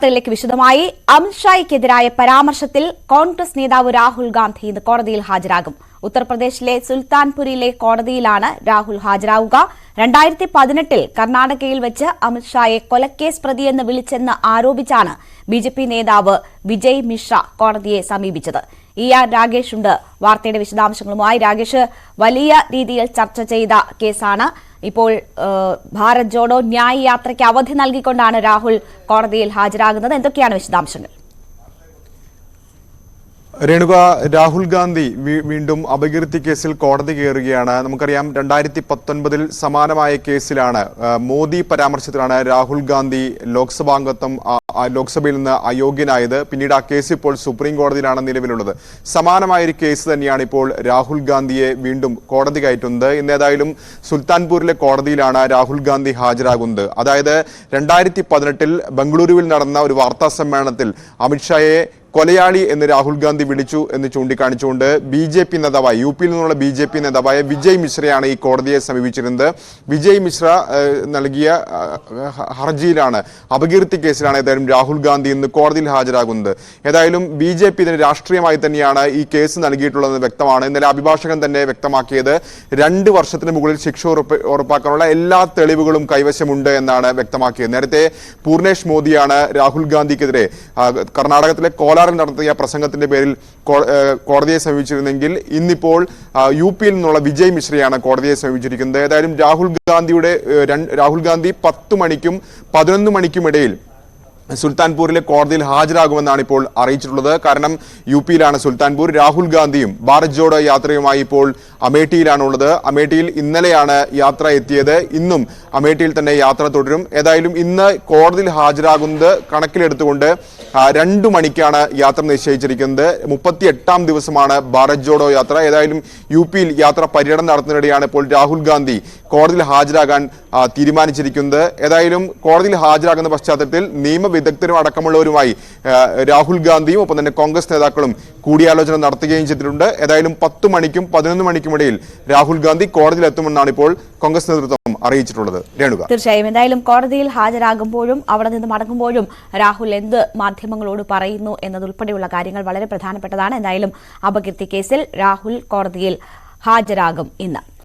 ിലേക്ക് വിശദമായി അമിത്ഷായ്ക്കെതിരായ പരാമർശത്തിൽ കോൺഗ്രസ് നേതാവ് രാഹുൽ ഗാന്ധി ഇന്ന് കോടതിയിൽ ഹാജരാകും. ഉത്തർപ്രദേശിലെ സുൽത്താൻപുരിലെ കോടതിയിലാണ് രാഹുൽ ഹാജരാവുക. 2018 കർണാടകയിൽ വെച്ച് അമിത്ഷായെ കൊലക്കേസ് പ്രതിയെന്ന് വിളിച്ചെന്ന് ആരോപിച്ചാണ് ബിജെപി നേതാവ് വിജയ് മിശ്ര കോടതിയെ സമീപിച്ചത്. രാഗേഷ് ഉണ്ട് വാർത്തയുടെ വിശദാംശങ്ങളുമായി. രാഗേഷ്, വലിയ രീതിയിൽ ചർച്ച ചെയ്ത കേസാണ്. ഇപ്പോൾ ഭാരത് ജോഡോ ന്യായ് യാത്രയ്ക്ക് അവധി നൽകിക്കൊണ്ടാണ് രാഹുൽ കോടതിയിൽ ഹാജരാകുന്നത്. എന്തൊക്കെയാണ് വിശദാംശങ്ങൾ? രേണുക, രാഹുൽ ഗാന്ധി വീണ്ടും അപകീർത്തി കേസിൽ കോടതി കയറുകയാണ്. നമുക്കറിയാം 2019 സമാനമായ കേസിലാണ്, മോദി പരാമർശത്തിലാണ് രാഹുൽ ഗാന്ധി ലോക്സഭയിൽ നിന്ന് അയോഗ്യനായത്. പിന്നീട് ആ കേസ് ഇപ്പോൾ സുപ്രീം കോടതിയിലാണ് നിലവിലുള്ളത്. സമാനമായൊരു കേസ് തന്നെയാണ് ഇപ്പോൾ രാഹുൽ ഗാന്ധിയെ വീണ്ടും കോടതി കയറ്റുന്നത്. ഇന്നേതായാലും സുൽത്താൻപൂരിലെ കോടതിയിലാണ് രാഹുൽ ഗാന്ധി ഹാജരാകുന്നത്. അതായത് 2018 ബംഗളൂരുവിൽ നടന്ന ഒരു വാർത്താ സമ്മേളനത്തിൽ അമിത്ഷായെ കൊലയാളി എന്ന് രാഹുൽ ഗാന്ധി വിളിച്ചു എന്ന് ചൂണ്ടിക്കാണിച്ചുകൊണ്ട് ബി.ജെ.പി. നേതാവായ യു.പിയിൽ നിന്നുള്ള ബി.ജെ.പി. നേതാവായ വിജയ് മിശ്രയാണ് ഈ കോടതിയെ സമീപിച്ചിരുന്നത്. വിജയ് മിശ്ര നൽകിയ ഹർജിയിലാണ്, അപകീർത്തി കേസിലാണ് ഏതായാലും രാഹുൽ ഗാന്ധി ഇന്ന് കോടതിയിൽ ഹാജരാകുന്നത്. ഏതായാലും ബി.ജെ.പി. ഇതിന് രാഷ്ട്രീയമായി തന്നെയാണ് ഈ കേസ് നൽകിയിട്ടുള്ളതെന്ന് വ്യക്തമാണ്. ഇന്നലെ അഭിഭാഷകൻ തന്നെ വ്യക്തമാക്കിയത് 2 വർഷത്തിന് മുകളിൽ ശിക്ഷ ഉറപ്പാക്കാനുള്ള എല്ലാ തെളിവുകളും കൈവശമുണ്ട് എന്നാണ് വ്യക്തമാക്കിയത്. നേരത്തെ പൂർണേഷ് മോദിയാണ് രാഹുൽ ഗാന്ധിക്കെതിരെ കർണാടകത്തിലെ കോലാറിൽ നടത്തിയ പ്രസംഗത്തിന്റെ പേരിൽ കോടതിയെ സമീപിച്ചിരുന്നെങ്കിൽ ഇന്നിപ്പോൾ യു.പിയിൽ നിന്നുള്ള വിജയ് മിശ്രയാണ് കോടതിയെ സമീപിച്ചിരിക്കുന്നത്. ഏതായാലും രാഹുൽ ഗാന്ധി 10 മണിക്കും 11 മണിക്കും ഇടയിൽ സുൽത്താൻപൂരിലെ കോടതിയിൽ ഹാജരാകുമെന്നാണ് ഇപ്പോൾ അറിയിച്ചിട്ടുള്ളത്. കാരണം യു.പിയിലാണ് സുൽത്താൻപൂർ. രാഹുൽ ഗാന്ധിയും ഭാരത് ജോഡോ യാത്രയുമായി ഇപ്പോൾ അമേഠിയിലാണുള്ളത്. അമേഠിയിൽ ഇന്നലെയാണ് യാത്ര എത്തിയത്. ഇന്നും അമേഠിയിൽ തന്നെ യാത്ര തുടരും. ഏതായാലും ഇന്ന് കോടതിയിൽ ഹാജരാകുന്നത് കണക്കിലെടുത്തുകൊണ്ട് 2 മണിക്കാണ് യാത്ര നിശ്ചയിച്ചിരിക്കുന്നത്. 38ാം ദിവസമാണ് ഭാരത് ജോഡോ യാത്ര. ഏതായാലും യു.പിയിൽ യാത്ര പര്യടനം നടത്തുന്നതിനിടെയാണ് ഇപ്പോൾ രാഹുൽ ഗാന്ധി കോടതിയിൽ ഹാജരാകാൻ തീരുമാനിച്ചിരിക്കുന്നത്. ഏതായാലും കോടതിയിൽ ഹാജരാകുന്ന പശ്ചാത്തലത്തിൽ വിദഗ്ധരും അടക്കമുള്ളവരുമായി രാഹുൽ ഗാന്ധിയും ഒപ്പം തന്നെ കോൺഗ്രസ് നേതാക്കളും കൂടിയാലോചന നടത്തുകയും ചെയ്തിട്ടുണ്ട്. ഏതായാലും 10 മണിക്കും 11 മണിക്കും ഇടയിൽ രാഹുൽ ഗാന്ധി കോടതിയിൽ എത്തുമെന്നാണ് ഇപ്പോൾ കോൺഗ്രസ് നേതൃത്വം അറിയിച്ചിട്ടുള്ളത്. രേണുക, തീർച്ചയായും എന്തായാലും കോടതിയിൽ ഹാജരാകുമ്പോഴും അവിടെ നിന്ന് മടങ്ങുമ്പോഴും രാഹുൽ എന്ത് മാധ്യമങ്ങളോട് പറയുന്നു എന്നതുൾപ്പെടെയുള്ള കാര്യങ്ങൾ വളരെ പ്രധാനപ്പെട്ടതാണ്. എന്തായാലും അപകീർത്തി കേസിൽ രാഹുൽ കോടതിയിൽ ഹാജരാകും ഇന്ന്.